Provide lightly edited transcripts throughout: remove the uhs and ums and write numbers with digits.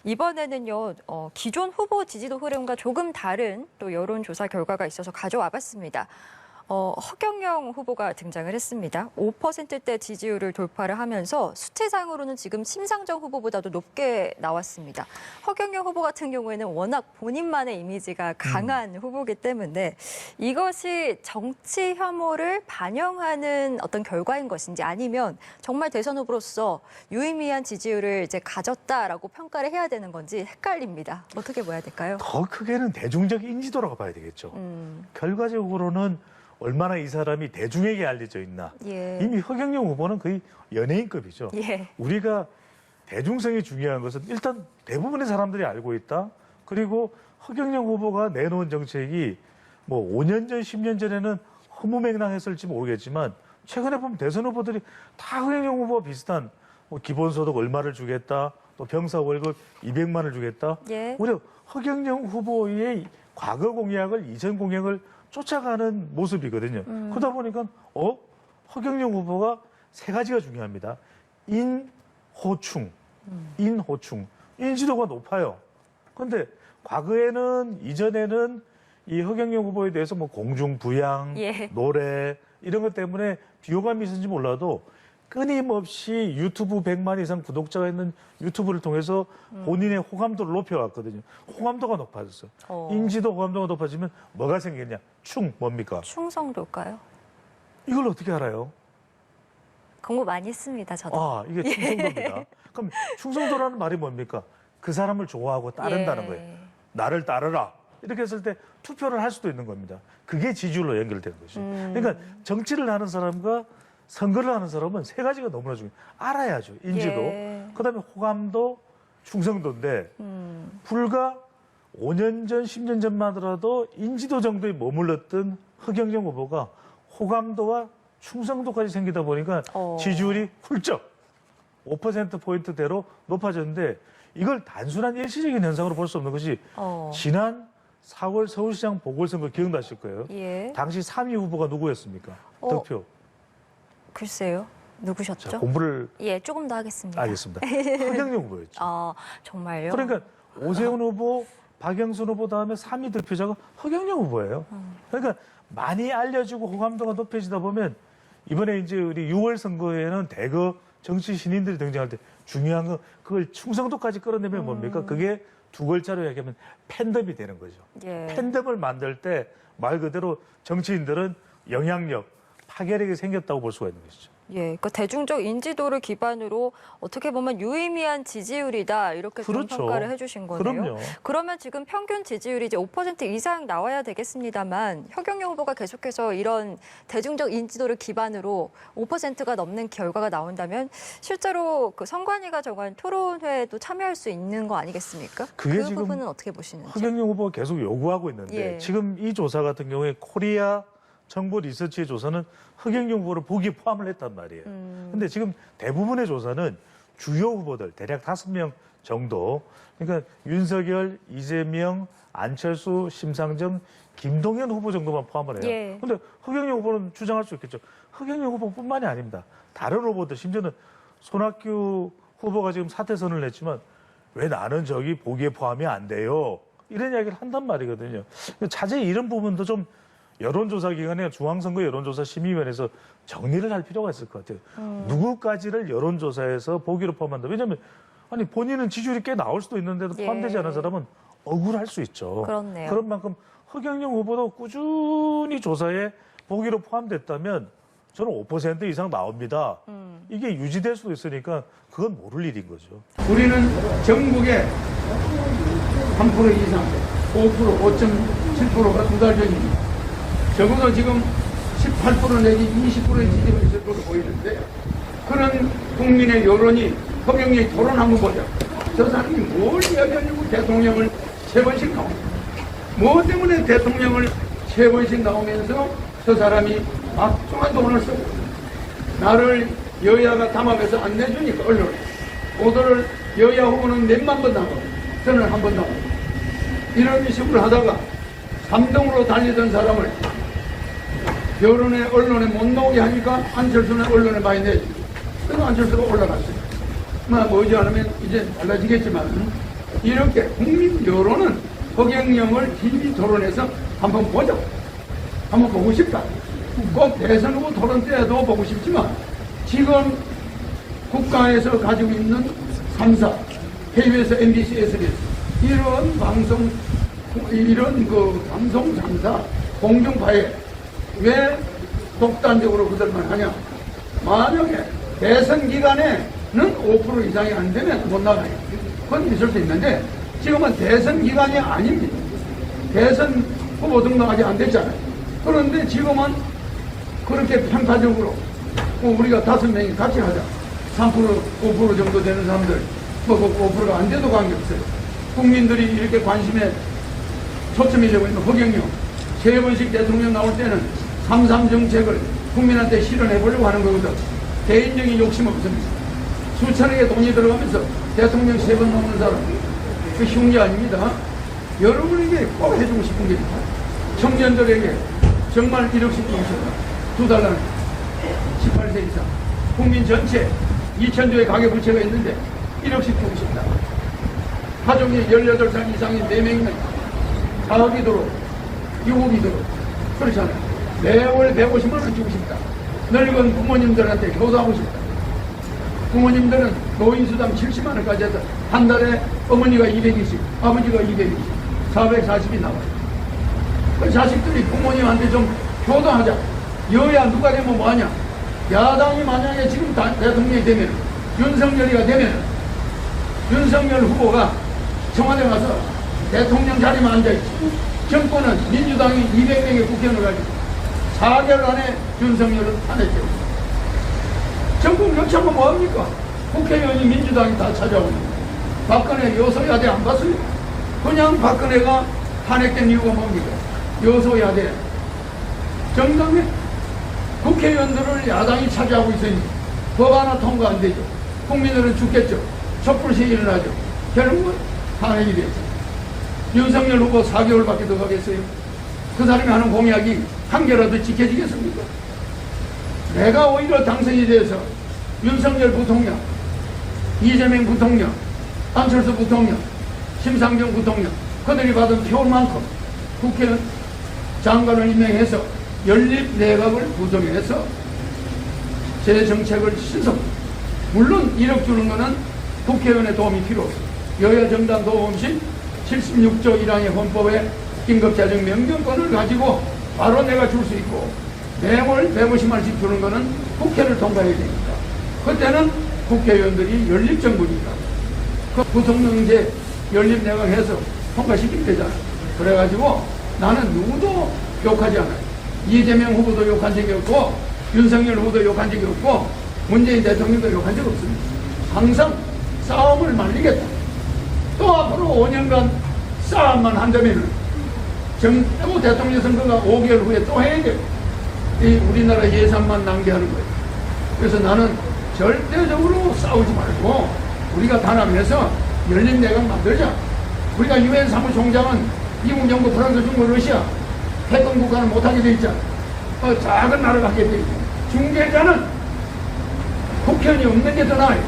이번에는요, 기존 후보 지지도 흐름과 조금 다른 또 여론조사 결과가 있어서 가져와 봤습니다. 허경영 후보가 등장을 했습니다. 5%대 지지율을 돌파를 하면서 수치상으로는 지금 심상정 후보보다도 높게 나왔습니다. 허경영 후보 같은 경우에는 워낙 본인만의 이미지가 강한 후보이기 때문에 이것이 정치 혐오를 반영하는 어떤 결과인 것인지 아니면 정말 대선 후보로서 유의미한 지지율을 이제 가졌다라고 평가를 해야 되는 건지 헷갈립니다. 어떻게 봐야 될까요? 더 크게는 대중적 인지도라고 봐야 되겠죠. 결과적으로는 얼마나 이 사람이 대중에게 알려져 있나. 예. 이미 허경영 후보는 거의 연예인급이죠. 예. 우리가 대중성이 중요한 것은 일단 대부분의 사람들이 알고 있다. 그리고 허경영 후보가 내놓은 정책이 뭐 5년 전, 10년 전에는 허무맹랑했을지 모르겠지만 최근에 보면 대선 후보들이 다 허경영 후보와 비슷한 뭐 기본소득 얼마를 주겠다. 또 병사 월급 200만을 주겠다. 예. 오히려 허경영 후보의 과거 공약을 이전 공약을 쫓아가는 모습이거든요. 그러다 보니까 허경영 후보가 세 가지가 중요합니다. 인호충, 인호충, 인지도가 높아요. 그런데 과거에는 이전에는 이 허경영 후보에 대해서 뭐 공중부양, 예. 노래 이런 것 때문에 비호감이 있었는지 몰라도 끊임없이 유튜브 100만 이상 구독자가 있는 유튜브를 통해서 본인의 호감도를 높여왔거든요. 호감도가 높아졌어요. 인지도 호감도가 높아지면 뭐가 생겼냐? 뭡니까? 충성도일까요? 이걸 어떻게 알아요? 공부 많이 했습니다, 저도. 아, 이게 충성도입니다. 그럼 충성도라는 말이 뭡니까? 그 사람을 좋아하고 따른다는 예. 거예요. 나를 따르라. 이렇게 했을 때 투표를 할 수도 있는 겁니다. 그게 지지율로 연결되는 거죠. 그러니까 정치를 하는 사람과 선거를 하는 사람은 세 가지가 너무나 중요해요. 알아야죠. 인지도. 예. 그다음에 호감도, 충성도인데 불과 5년 전, 10년 전만 하더라도 인지도 정도에 머물렀던 허경영 후보가 호감도와 충성도까지 생기다 보니까 지지율이 훌쩍 5%포인트대로 높아졌는데 이걸 단순한 일시적인 현상으로 볼 수 없는 것이 지난 4월 서울시장 보궐선거 기억나실 거예요. 예. 당시 3위 후보가 누구였습니까? 득표. 글쎄요. 누구셨죠? 자, 공부를 예, 조금 더 하겠습니다. 알겠습니다. 허경영 후보였죠. 정말요? 그러니까 오세훈 후보, 박영순 후보 다음에 3위 득표자가 허경영 후보예요. 그러니까 많이 알려지고 호감도가 높아지다 보면 이번에 이제 우리 6월 선거에는 대거 정치 신인들이 등장할 때 중요한 건 그걸 충성도까지 끌어내면 뭡니까? 그게 두 글자로 얘기하면 팬덤이 되는 거죠. 예. 팬덤을 만들 때 말 그대로 정치인들은 영향력, 파괴력이 생겼다고 볼 수가 있는 것이죠. 예, 그러니까 대중적 인지도를 기반으로 어떻게 보면 유의미한 지지율이다 이렇게 좀 그렇죠. 평가를 해주신 거네요. 그럼요. 그러면 지금 평균 지지율이 이제 5% 이상 나와야 되겠습니다만 허경영 후보가 계속해서 이런 대중적 인지도를 기반으로 5%가 넘는 결과가 나온다면 실제로 그 선관위가 정한 토론회에도 참여할 수 있는 거 아니겠습니까? 그게 그 지금 부분은 어떻게 보시는지? 허경영 후보가 계속 요구하고 있는데 예. 지금 이 조사 같은 경우에 코리아 정보 리서치의 조사는 허경영 후보를 보기에 포함을 했단 말이에요. 근데 지금 대부분의 조사는 주요 후보들, 대략 5명 정도, 그러니까 윤석열, 이재명, 안철수, 심상정, 김동연 후보 정도만 포함을 해요. 예. 근데 허경영 후보는 주장할 수 있겠죠. 허경영 후보뿐만이 아닙니다. 다른 후보들, 심지어는 손학규 후보가 지금 사퇴선을 냈지만 왜 나는 저기 보기에 포함이 안 돼요? 이런 이야기를 한단 말이거든요. 자세히 이런 부분도 좀 여론조사 기관에 중앙선거 여론조사 심의위원회에서 정리를 할 필요가 있을 것 같아요. 누구까지를 여론조사에서 보기로 포함한다. 왜냐하면 아니 본인은 지지율이 꽤 나올 수도 있는데도 포함되지 않은 사람은 억울할 수 있죠. 그렇네요. 그런 만큼 허경영 후보도 꾸준히 조사에 보기로 포함됐다면 저는 5% 이상 나옵니다. 이게 유지될 수도 있으니까 그건 모를 일인 거죠. 우리는 전국에 3% 이상, 5%, 5.7%가 두 달 전입니다. 적어도 지금 18% 내지 20%의 지지가 있을 걸로 보이는데 그런 국민의 여론이 허경영이 토론 한번 보자. 저 사람이 뭘 이야기하냐고 대통령을 3번씩 나옵니다. 뭐 때문에 대통령을 3번씩 나오면서 저 사람이 막중한 돈을 쓰고 나를 여야가 담합해서 안 내주니까 언론에 보도를 여야 후보는 몇만 번 나가고 저는 한 번 나가고 이런 식으로 하다가 3등으로 달리던 사람을 여론에 언론에 못 나오게 하니까 안철수는 언론에 많이 내지. 그래서 안철수가 올라갔어요. 뭐지 않으면 이제 달라지겠지만 이렇게 국민 여론은 허경영을 TV 토론에서 한번 보자. 한번 보고 싶다. 꼭 대선 후보 토론 때도 보고 싶지만 지금 국가에서 가지고 있는 3사, KBS, MBC, SBS 이런 방송, 이런 그 방송 3사 공중파에 왜 독단적으로 그들만 하냐? 만약에 대선 기간에는 5% 이상이 안 되면 못 나가요. 그건 있을 수 있는데 지금은 대선 기간이 아닙니다. 대선 후보 등록하지 안 됐잖아요. 그런데 지금은 그렇게 편파적으로 우리가 5명이 같이 하자. 3%, 5% 정도 되는 사람들, 뭐 5%가 안 돼도 관계없어요. 국민들이 이렇게 관심에 초점이 되고 있는 허경영 3번씩 대통령 나올 때는 3.3 정책을 국민한테 실현해 보려고 하는 거거든. 개인적인 욕심 없습니다. 수천억의 돈이 들어가면서 대통령 3번 넘는 사람, 그 흉기 아닙니다. 여러분에게 꼭 해주고 싶은 게 있다. 청년들에게 정말 1억씩 주고 싶다. 2달 안에 18세 이상 국민 전체 2,000조의 가계부채가 있는데 1억씩 주고 싶다. 가족이 18살 이상인 4명이면 사업이도록 유급이도록 그렇잖아요. 매월 150만 원 주고 싶다. 늙은 부모님들한테 효도하고 싶다. 부모님들은 노인수당 70만 원까지 해서 한 달에 어머니가 220, 아버지가 220, 440이 나와요. 그 자식들이 부모님한테 좀 효도하자. 여야 누가 되면 뭐하냐? 야당이 만약에 지금 대통령이 되면, 윤석열이가 되면, 윤석열 후보가 청와대 가서 대통령 자리만 앉아있지. 정권은 민주당이 200명의 국회의원을 가지고 4개월 안에 윤석열을 탄핵했죠. 정권 교체하면 뭐합니까? 국회의원이 민주당이 다 찾아오는 거예요. 박근혜 여소야대 안 봤어요? 그냥 박근혜가 탄핵된 이유가 뭡니까? 여소야대. 정당에 국회의원들을 야당이 차지하고 있으니 법 하나 통과 안 되죠. 국민들은 죽겠죠. 촛불 시위를 하죠. 결국은 탄핵이 됐죠. 윤석열 후보 4개월밖에 더 가겠어요? 그 사람이 하는 공약이 한 개라도 지켜지겠습니까? 내가 오히려 당선이 돼서 윤석열 부통령, 이재명 부통령, 안철수 부통령, 심상정 부통령 그들이 받은 표만큼 국회 장관을 임명해서 연립 내각을 구성해서 제 정책을 신성. 물론 1억 주는 거는 국회의원의 도움이 필요 없어요. 여야 정당 도움 없이 76조 1항의 헌법에 긴급재정 명령권을 가지고 바로 내가 줄 수 있고 매월 150만 원씩 주는 거는 국회를 통과해야 되니까. 그때는 국회의원들이 연립정부니까 그 부통령제 연립내각해서 통과시키면 되잖아요. 그래가지고 나는 누구도 욕하지 않아요. 이재명 후보도 욕한 적이 없고 윤석열 후보도 욕한 적이 없고 문재인 대통령도 욕한 적이 없습니다. 항상 싸움을 말리겠다. 또 앞으로 5년간 싸움만 한다면 또 대통령 선거가 5개월 후에 또 해야 돼요. 이 우리나라 예산만 낭비하는 거예요. 그래서 나는 절대적으로 싸우지 말고 우리가 단합해서 열린 내각 만들자. 우리가 유엔 사무총장은 미국, 영국, 프랑스, 중국, 러시아 패권 국가는 못하게 돼 있잖아. 작은 나라가 하게 돼 있고 중재자는 국회의원이 없는 게 더 나아요.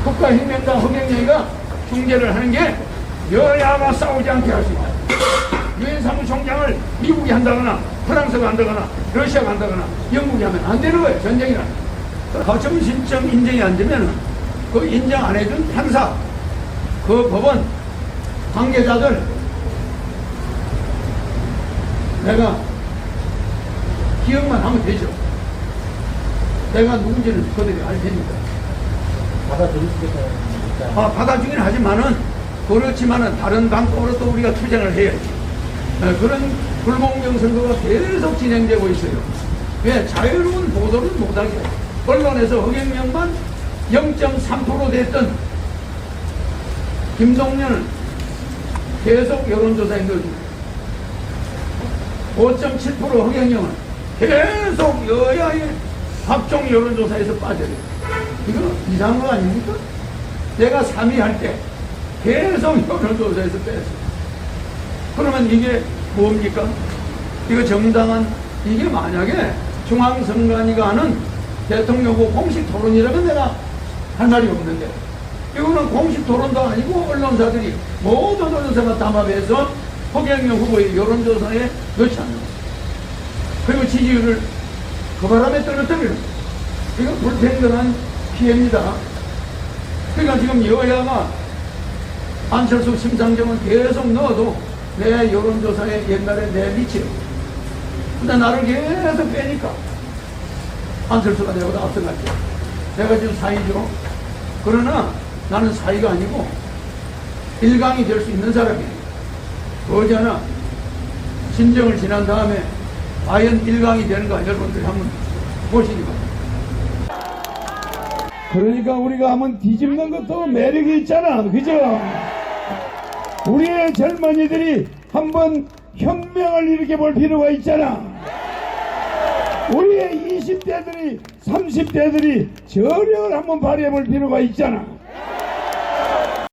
국가혁명당 허경영이가 중재를 하는 게 여야가 싸우지 않게 할 수 있다. 유엔 사무총장을 미국이 한다거나 프랑스가 한다거나 러시아가 한다거나 영국이 하면 안 되는 거예요. 전쟁이라는. 거점 신청 인정이 안 되면 그 인정 안 해준 판사, 그 법원 관계자들 내가 기억만 하면 되죠. 내가 누군지는 그들이 알 테니까. 받아들이시겠다. 받아주긴 하지만은 그렇지만은 다른 방법으로 또 우리가 투쟁을 해야지. 그런 불공정 선거가 계속 진행되고 있어요. 왜? 자유로운 보도를 못하게. 언론에서 허경영만 0.3% 됐던 김동연은 계속 여론조사에 넣어줍니다. 5.7% 허경영은 계속 여야의 각종 여론조사에서 빠져요. 이거 이상한 거 아닙니까? 내가 3위 할 때 계속 여론조사에서 뺐어요. 그러면 이게 뭡니까? 이거 정당한, 이게 만약에 중앙선관위가 하는 대통령 후보 공식 토론이라면 내가 할 말이 없는데 이거는 공식 토론도 아니고 언론사들이 모든 언론사가 담합해서 허경영 후보의 여론조사에 넣지 않는 거예요. 그리고 지지율을 그 바람에 떨어뜨리는 거예요. 이건 불평등한 피해입니다. 그러니까 지금 여야가 안철수, 심상정은 계속 넣어도 내 여론조사에 옛날에 내 미치는 거예요. 근데 나를 계속 빼니까 안철수가 내보다 앞서갔죠. 내가 지금 4위죠. 그러나 나는 4위가 아니고 1강이 될 수 있는 사람이에요. 어제나 신정을 지난 다음에 과연 1강이 되는가 여러분들이 한번 보시기 바랍니다. 그러니까 우리가 한번 뒤집는 것도 매력이 있잖아. 그죠? 우리의 젊은이들이 한번 혁명을 일으켜 볼 필요가 있잖아. 우리의 20대들이 30대들이 저력을 한번 발휘해 볼 필요가 있잖아.